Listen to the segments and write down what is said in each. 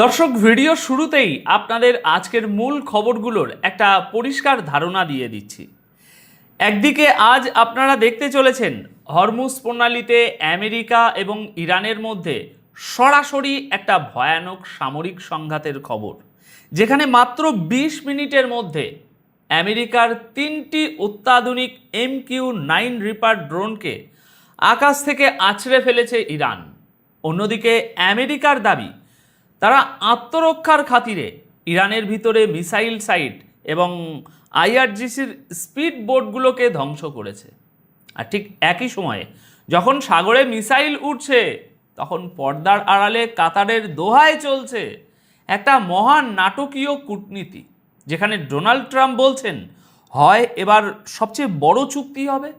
দর্শক, ভিডিও শুরুতেই আপনাদের আজকের মূল খবরগুলোর একটা পরিষ্কার ধারণা দিয়ে দিচ্ছি। একদিকে আজ আপনারা দেখতে চলেছেন হরমুজ প্রণালীতে আমেরিকা এবং ইরানের মধ্যে সরাসরি একটা ভয়ানক সামরিক সংঘাতের খবর, যেখানে মাত্র ২০ মিনিটের মধ্যে আমেরিকার ৩টি অত্যাধুনিক MQ-9 রিপার ড্রোনকে আকাশ থেকে আছড়ে ফেলেছে ইরান। অন্যদিকে আমেরিকার দাবি তারা আত্মরক্ষার খাতিরে ইরানের ভিতরে মিসাইল সাইট এবং IRGCর স্পিড বোটগুলোকে ধ্বংস করেছে। আর ঠিক একই সময়ে যখন সাগরে মিসাইল উঠছে, তখন পর্দার আড়ালে কাতারের দোহায় চলছে একটা মহান নাটকীয় কূটনীতি, যেখানে ডোনাল্ড ট্রাম্প বলছেন হয় এবার সবচেয়ে বড় চুক্তি হবে,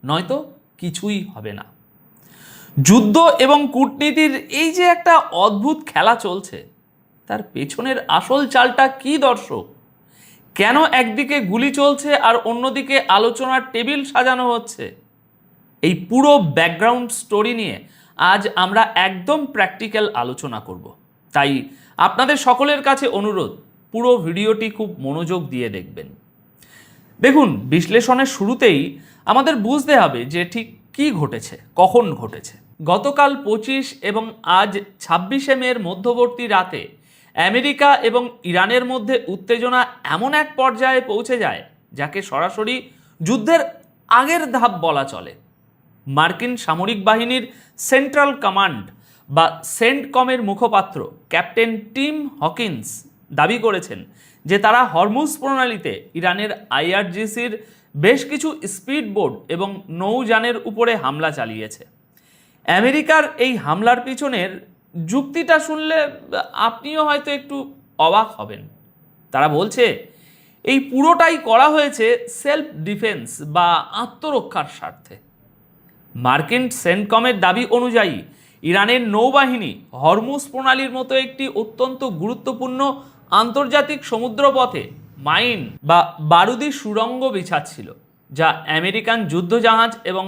নয়তো কিছুই হবে না। যুদ্ধ এবং কূটনীতির এই যে একটা অদ্ভুত খেলা চলছে, তার পেছনের আসল চালটা কি দর্শক? কেন একদিকে গুলি চলছে আর অন্যদিকে আলোচনার টেবিল সাজানো হচ্ছে? এই পুরো ব্যাকগ্রাউন্ড স্টোরি নিয়ে আজ আমরা একদম প্র্যাকটিক্যাল আলোচনা করব। তাই আপনাদের সকলের কাছে অনুরোধ, পুরো ভিডিওটি খুব মনোযোগ দিয়ে দেখবেন। দেখুন, বিশ্লেষণের শুরুতেই আমাদের বুঝতে হবে যে ঠিক কি ঘটেছে, কখন ঘটেছে। গতকাল 25 এবং আজ 26শে মের মধ্যবর্তী রাতে আমেরিকা এবং ইরানের মধ্যে উত্তেজনা এমন এক পর্যায়ে পৌঁছে যায় যাকে সরাসরি যুদ্ধের আগের ধাপ বলা চলে। মার্কিন সামরিক বাহিনীর সেন্ট্রাল কমান্ড বা সেন্টকমের মুখপাত্র ক্যাপ্টেন টিম হকিন্স দাবি করেছেন যে তারা হরমুজ প্রণালীতে ইরানের IRGCর বেশ কিছু স্পিড বোট এবং নৌযানের উপরে হামলা চালিয়েছে। আমেরিকার এই হামলার পিছনের যুক্তিটা শুনলে আপনিও হয়তো একটু অবাক হবেন। তারা বলছে এই পুরোটাই করা হয়েছে সেলফ ডিফেন্স বা আত্মরক্ষার স্বার্থে। মার্কিন সেন্টকমের দাবি অনুযায়ী ইরানের নৌবাহিনী হরমুজ প্রণালীর মতো একটি অত্যন্ত গুরুত্বপূর্ণ আন্তর্জাতিক সমুদ্রপথে মাইন বা বারুদি সুড়ঙ্গ বিছাচ্ছিল, যা আমেরিকান যুদ্ধজাহাজ এবং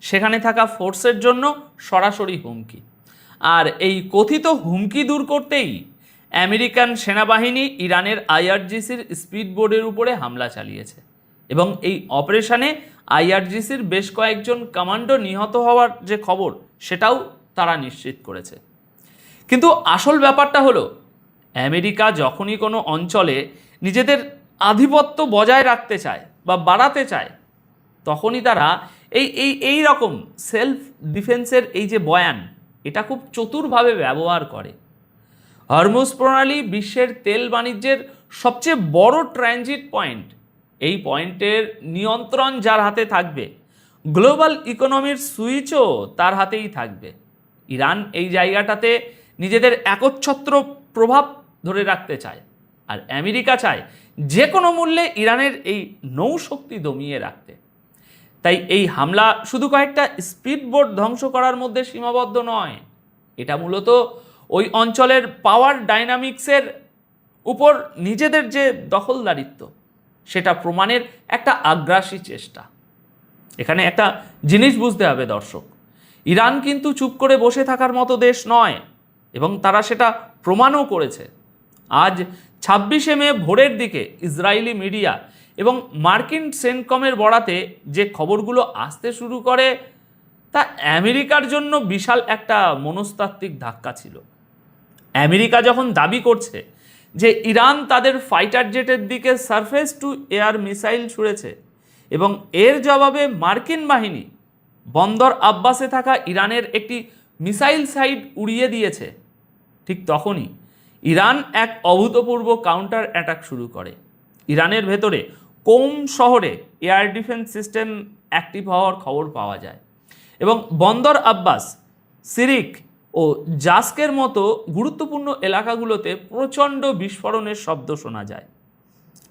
সেখানে থাকা ফোর্সের জন্য সরাসরি হুমকি। আর এই কথিত হুমকি দূর করতেই আমেরিকান সেনাবাহিনী ইরানের IRGCর স্পিডবোটের উপরে হামলা চালিয়েছে এবং এই অপারেশনে IRGCর বেশ কয়েকজন কমান্ডো নিহত হওয়ার যে খবর, সেটাও তারা নিশ্চিত করেছে। কিন্তু আসল ব্যাপারটা হলো, আমেরিকা যখনই কোনো অঞ্চলে নিজেদের আধিপত্য বজায় রাখতে চায় বা বাড়াতে চায়, তখনই তারা এই রকম সেলফ ডিফেন্সের এই যে বয়ান, এটা খুব চতুরভাবে ব্যবহার করে। হরমুজ প্রণালী বিশ্বের তেল বাণিজ্যের সবচেয়ে বড় ট্রানজিট পয়েন্ট। এই পয়েন্টের নিয়ন্ত্রণ যার হাতে থাকবে, গ্লোবাল ইকোনমির সুইচও তার হাতেই থাকবে। ইরান এই জায়গাটাতে নিজেদের একচ্ছত্র প্রভাব ধরে রাখতে চায়, আর আমেরিকা চায় যে কোনো মূল্যে ইরানের এই নৌশক্তি দমিয়ে রাখতে। তাই এই হামলা শুধু কয়েকটা স্পিডবোট ধ্বংস করার মধ্যে সীমাবদ্ধ নয়, এটা মূলত ওই অঞ্চলের পাওয়ার ডাইনামিক্সের উপর নিজেদের যে দখলদারিত্ব, সেটা প্রমাণের একটা আগ্রাসী চেষ্টা। এখানে একটা জিনিস বুঝতে হবে দর্শক, ইরান কিন্তু চুপ করে বসে থাকার মতো দেশ নয়, এবং তারা সেটা প্রমাণও করেছে। আজ 26শে মে ভোরের দিকে ইসরায়েলি মিডিয়া এবং মার্কিন সেন্টকমের বরাতে যে খবরগুলো আসতে শুরু করে, তা আমেরিকার জন্য বিশাল একটা মনস্তাত্ত্বিক ধাক্কা ছিল। আমেরিকা যখন দাবি করছে যে ইরান তাদের ফাইটার জেটের দিকে সারফেস টু এয়ার মিসাইল ছুড়েছে এবং এর জবাবে মার্কিন বাহিনী বন্দর আব্বাসে থাকা ইরানের একটি মিসাইল সাইট উড়িয়ে দিয়েছে, ঠিক তখনই ইরান এক অভূতপূর্ব কাউন্টার অ্যাটাক শুরু করে। ইরানের ভেতরে কোম শহরে এয়ার ডিফেন্স সিস্টেম অ্যাক্টিভ হওয়ার খবর পাওয়া যায় এবং বন্দর আব্বাস, সিরিক ও জাস্কের মতো গুরুত্বপূর্ণ এলাকাগুলোতে প্রচণ্ড বিস্ফোরণের শব্দ শোনা যায়।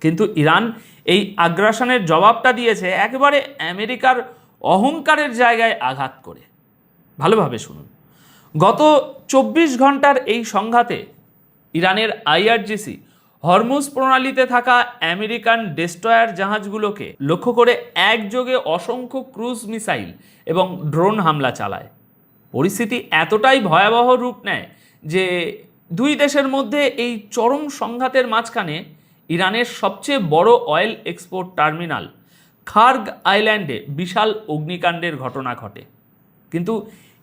কিন্তু ইরান এই আগ্রাসনের জবাবটা দিয়েছে একেবারে আমেরিকার অহংকারের জায়গায় আঘাত করে। ভালোভাবে শুনুন, গত 24 ঘন্টার এই সংঘাতে ইরানের IRGC হরমুজ প্রণালীতে থাকা আমেরিকান ডেস্ট্রয়ার জাহাজগুলোকে লক্ষ্য করে একযোগে অসংখ্য ক্রুজ মিসাইল এবং ড্রোন হামলা চালায়। পরিস্থিতি এতটাই ভয়াবহ রূপ নেয় যে দুই দেশের মধ্যে এই চরম সংঘাতের মাঝখানে ইরানের সবচেয়ে বড় অয়েল এক্সপোর্ট টার্মিনাল খার্গ আইল্যান্ডে বিশাল অগ্নিকাণ্ডের ঘটনা ঘটে। কিন্তু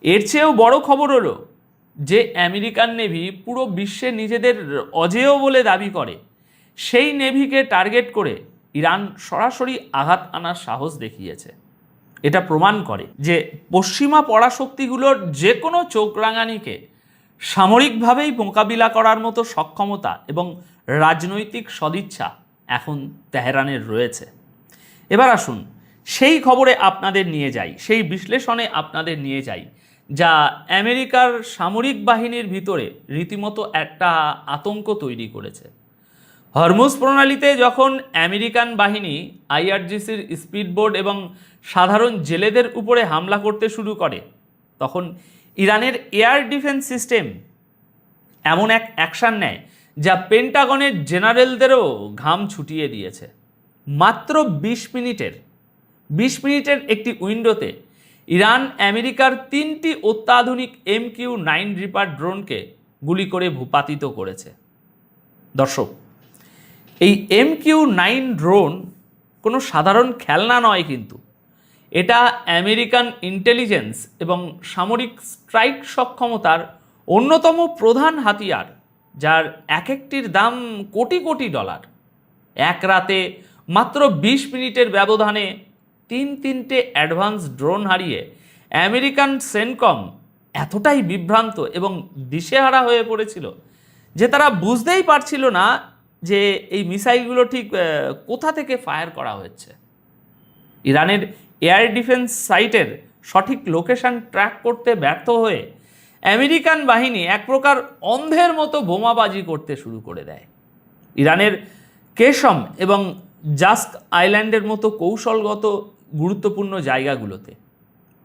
এর চেয়েও বড় খবর হলো যে আমেরিকান নেভি পুরো বিশ্বে নিজেদের অজেয় বলে দাবি করে, সেই নেভিকে টার্গেট করে ইরান সরাসরি আঘাত আনার সাহস দেখিয়েছে। এটা প্রমাণ করে যে পশ্চিমা পরাশক্তিগুলোর যে কোনো চোখ রাঙানিকে সামরিকভাবেই মোকাবিলা করার মতো সক্ষমতা এবং রাজনৈতিক সদিচ্ছা এখন তেহরানের রয়েছে। এবার আসুন সেই খবরে আপনাদের নিয়ে যাই, সেই বিশ্লেষণে আপনাদের নিয়ে যাই যা আমেরিকার সামরিক বাহিনীর ভিতরে রীতিমতো একটা আতঙ্ক তৈরি করেছে। হরমুজ প্রণালীতে যখন আমেরিকান বাহিনী আইআরজিসির স্পিডবোট এবং সাধারণ জেলেদের উপরে হামলা করতে শুরু করে, তখন ইরানের এয়ার ডিফেন্স সিস্টেম এমন এক অ্যাকশন নেয় যা পেন্টাগনের জেনারেলদেরও ঘাম ছুটিয়ে দিয়েছে। মাত্র 20 মিনিটের একটি উইন্ডোতে ইরান আমেরিকার 3টি অত্যাধুনিক MQ-9 রিপার ড্রোনকে গুলি করে ভূপাতিত করেছে। দর্শক, এই MQ-9 ড্রোন কোনো সাধারণ খেলনা নয়, কিন্তু এটা আমেরিকান ইন্টেলিজেন্স এবং সামরিক স্ট্রাইক সক্ষমতার অন্যতম প্রধান হাতিয়ার, যার এক একটির দাম কোটি কোটি ডলার। এক রাতে মাত্র 20 মিনিটের ব্যবধানে তিনটে অ্যাডভান্স ড্রোন হারিয়ে আমেরিকান সেনকম এতটাই বিভ্রান্ত এবং দিশেহারা হয়ে পড়েছিল যে তারা বুঝতেই পারছিল না যে এই মিসাইলগুলো ঠিক কোথা থেকে ফায়ার করা হচ্ছে। ইরানের এয়ার ডিফেন্স সাইটের সঠিক লোকেশন ট্র্যাক করতে ব্যর্থ হয়ে আমেরিকান বাহিনী এক প্রকার অন্ধের মতো বোমাবাজি করতে শুরু করে দেয়। ইরানের কেশম এবং জাস্ক আইল্যান্ডের মতো কৌশলগত গুরুত্বপূর্ণ জায়গাগুলোতে।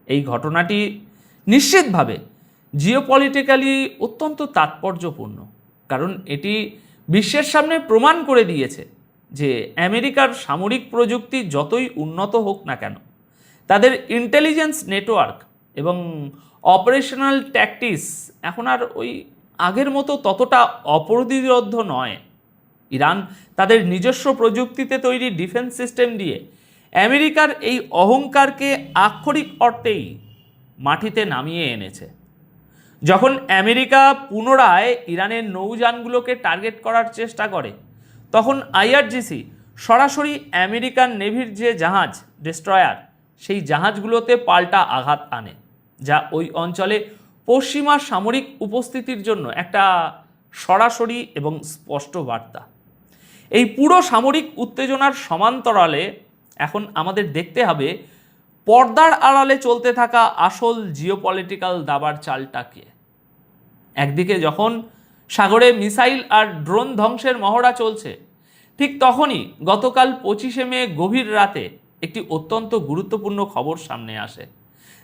এই ঘটনাটি নিশ্চিতভাবে জিওপলিটিক্যালি অত্যন্ত তাৎপর্যপূর্ণ, কারণ এটি বিশ্বের সামনে প্রমাণ করে দিয়েছে যে আমেরিকার সামরিক প্রযুক্তি যতই উন্নত হোক না কেন, তাদের ইন্টেলিজেন্স নেটওয়ার্ক এবং অপারেশনাল ট্যাকটিক্স এখন আর ওই আগের মতো ততটা অপ্রতিরোধ্য নয়। ইরান তাদের নিজস্ব প্রযুক্তিতে তৈরি ডিফেন্স সিস্টেম দিয়ে আমেরিকার এই অহংকারকে আক্ষরিক অর্থেই মাটিতে নামিয়ে এনেছে। যখন আমেরিকা পুনরায় ইরানের নৌযানগুলোকে টার্গেট করার চেষ্টা করে, তখন আইআরজিসি সরাসরি আমেরিকান নেভির যে জাহাজ ডেস্ট্রয়ার, সেই জাহাজগুলোতে পাল্টা আঘাত আনে, যা ওই অঞ্চলে পশ্চিমা সামরিক উপস্থিতির জন্য একটা সরাসরি এবং স্পষ্ট বার্তা। এই পুরো সামরিক উত্তেজনার সমান্তরালে এখন আমাদের দেখতে হবে পর্দার আড়ালে চলতে থাকা আসল জিওপলিটিক্যাল দাবার চালটাকে। একদিকে যখন সাগরে মিসাইল আর ড্রোন ধ্বংসের মহড়া চলছে, ঠিক তখনই গতকাল 25শে মে গভীর রাতে একটি অত্যন্ত গুরুত্বপূর্ণ খবর সামনে আসে,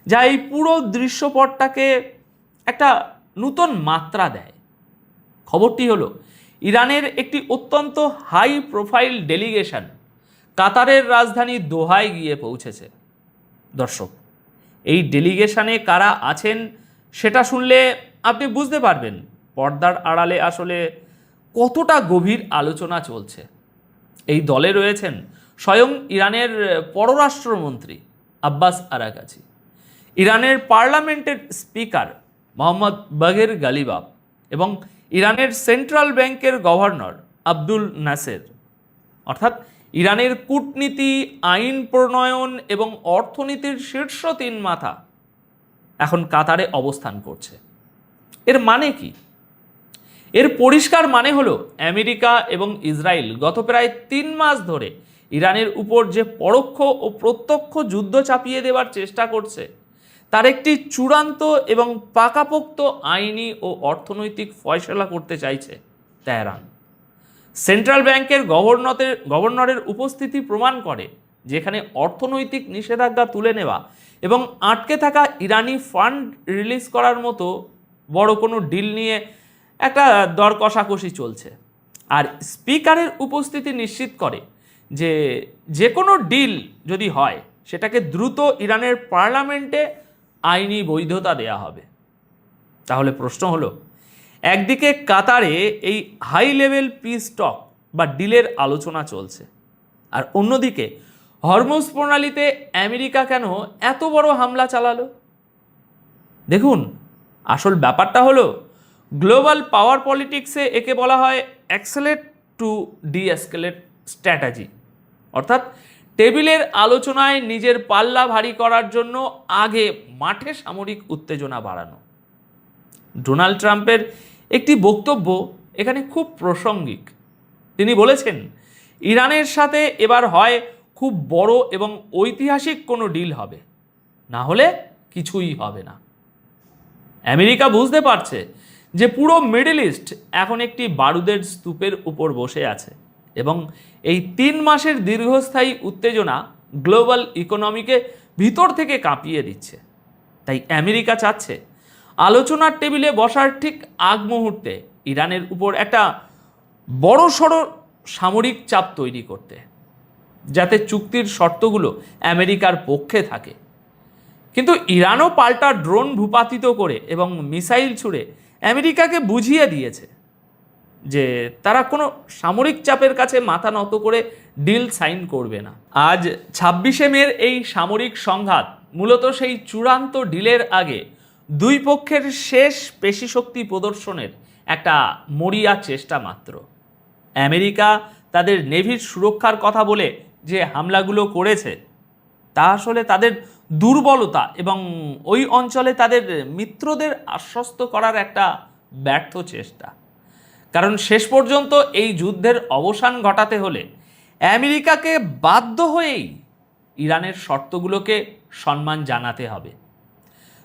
যা এই পুরো দৃশ্যপটটাকে একটা নতুন মাত্রা দেয়। খবরটি হলো ইরানের একটি অত্যন্ত হাই প্রোফাইল ডেলিগেশন কাতারের রাজধানী দোহায় গিয়ে পৌঁছেছে। দর্শক, এই ডেলিগেশনে কারা আছেন সেটা শুনলে আপনি বুঝতে পারবেন পর্দার আড়ালে আসলে কতটা গভীর আলোচনা চলছে। এই দলে রয়েছেন স্বয়ং ইরানের পররাষ্ট্রমন্ত্রী আব্বাস আরাগাচি, ইরানের পার্লামেন্টের স্পিকার মোহাম্মদ বাগের গালিবাফ এবং ইরানের সেন্ট্রাল ব্যাংকের গভর্নর আব্দুল নাসের। অর্থাৎ ইরানের কূটনীতি, আইন প্রণয়ন এবং অর্থনীতির শীর্ষ 3 মাথা এখন কাতারে অবস্থান করছে। এর মানে কি? এর পরিষ্কার মানে হলো আমেরিকা এবং ইসরায়েল গত প্রায় 3 মাস ধরে ইরানের উপর যে পরোক্ষ ও প্রত্যক্ষ যুদ্ধ চাপিয়ে দেওয়ার চেষ্টা করছে, তার একটি চূড়ান্ত এবং পাকাপোক্ত আইনি ও অর্থনৈতিক ফয়সলা করতে চাইছে তেহরান। সেন্ট্রাল ব্যাংকের গভর্নরের উপস্থিতি প্রমাণ করে যেখানে অর্থনৈতিক নিষেধাজ্ঞা তুলে নেওয়া এবং আটকে থাকা ইরানি ফান্ড রিলিজ করার মতো বড় কোনো ডিল নিয়ে একটা দর কষাকষি চলছে। আর স্পিকারের উপস্থিতি নিশ্চিত করে যে কোনো ডিল যদি হয় সেটাকে দ্রুত ইরানের পার্লামেন্টে আইনি বৈধতা দেয়া হবে। তাহলে প্রশ্ন হলো, একদিকে কাতারে এই হাই লেভেল পিস টক বা ডিলের আলোচনা চলছে, আর অন্যদিকে হরমুজ প্রণালীতে আমেরিকা কেন এত বড় হামলা চালালো? দেখুন, আসল ব্যাপারটা হলো গ্লোবাল পাওয়ার পলিটিক্সে একে বলা হয় অ্যাক্সেলেট টু ডিএসকেলেট স্ট্র্যাটেজি, অর্থাৎ টেবিলের আলোচনায় নিজের পাল্লা ভারী করার জন্য আগে মাঠে সামরিক উত্তেজনা বাড়ানো। ডোনাল্ড ট্রাম্পের একটি বক্তব্য এখানে খুব প্রাসঙ্গিক। তিনি বলেছেন, ইরানের সাথে এবার হয় খুব বড় এবং ঐতিহাসিক কোনো ডিল হবে, না হলে কিছুই হবে না। আমেরিকা বুঝতে পারছে যে পুরো মিডল ইস্ট এখন একটি বারুদের স্তূপের উপর বসে আছে এবং এই 3 মাসের দীর্ঘস্থায়ী উত্তেজনা গ্লোবাল ইকোনমিকে ভিতর থেকে কাঁপিয়ে দিচ্ছে। তাই আমেরিকা চাচ্ছে আলোচনার টেবিলে বসার ঠিক আগ মুহূর্তে ইরানের উপর একটা বড়সড় সামরিক চাপ তৈরি করতে, যাতে চুক্তির শর্তগুলো আমেরিকার পক্ষে থাকে। কিন্তু ইরানও পাল্টা ড্রোন ভূপাতিত করে এবং মিসাইল ছুড়ে আমেরিকাকে বুঝিয়ে দিয়েছে যে তারা কোনো সামরিক চাপের কাছে মাথা নত করে ডিল সাইন করবে না। আজ 26শে মের এই সামরিক সংঘাত মূলত সেই চূড়ান্ত ডিলের আগে দুই পক্ষের শেষ পেশিশক্তি প্রদর্শনের একটা মরিয়া চেষ্টা মাত্র। আমেরিকা তাদের নেভির সুরক্ষার কথা বলে যে হামলাগুলো করেছে, তা আসলে তাদের দুর্বলতা এবং ওই অঞ্চলে তাদের মিত্রদের আশ্বস্ত করার একটা ব্যর্থ চেষ্টা। কারণ শেষ পর্যন্ত এই যুদ্ধের অবসান ঘটাতে হলে আমেরিকাকে বাধ্য হয়েই ইরানের শর্তগুলোকে সম্মান জানাতে হবে।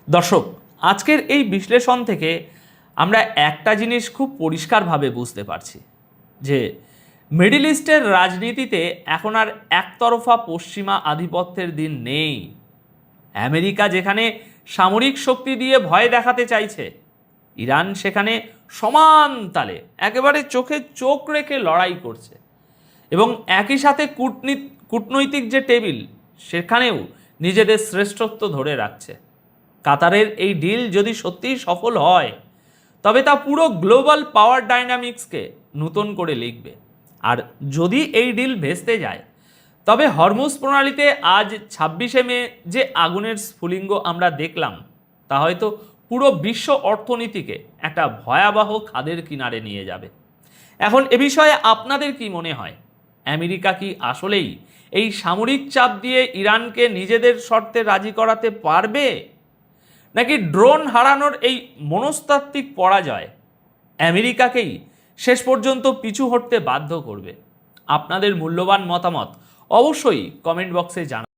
দর্শক, আজকের এই বিশ্লেষণ থেকে আমরা একটা জিনিস খুব পরিষ্কারভাবে বুঝতে পারছি যে মিডল ইস্টের রাজনীতিতে এখন আর একতরফা পশ্চিমা আধিপত্যের দিন নেই। আমেরিকা যেখানে সামরিক শক্তি দিয়ে ভয় দেখাতে চাইছে, ইরান সেখানে সমান তালে একেবারে চোখে চোখ রেখে লড়াই করছে এবং একই সাথে কূটনৈতিক যে টেবিল, সেখানেও নিজেদের শ্রেষ্ঠত্ব ধরে রাখছে। কাতারের এই ডিল যদি সত্যিই সফল হয়, তবে তা পুরো গ্লোবাল পাওয়ার ডাইনামিক্সকে নতুন করে লিখবে। আর যদি এই ডিল ভেস্তে যায়, তবে হরমুজ প্রণালীতে আজ 26শে মে যে আগুনের স্ফুলিঙ্গ আমরা দেখলাম, তা হয়তো পুরো বিশ্ব অর্থনীতিকে একটা ভয়াবহ খাদের কিনারে নিয়ে যাবে। এখন এ বিষয়ে আপনাদের কি মনে হয়? আমেরিকা কি আসলেই এই সামরিক চাপ দিয়ে ইরানকে নিজেদের শর্তে রাজি করাতে পারবে, নাকি ড্রোন হারানোর এই মনস্তাত্ত্বিক পরাজয় আমেরিকাকেই শেষ পর্যন্ত পিছু হটতে বাধ্য করবে? আপনাদের মূল্যবান মতামত অবশ্যই কমেন্ট বক্সে জানান।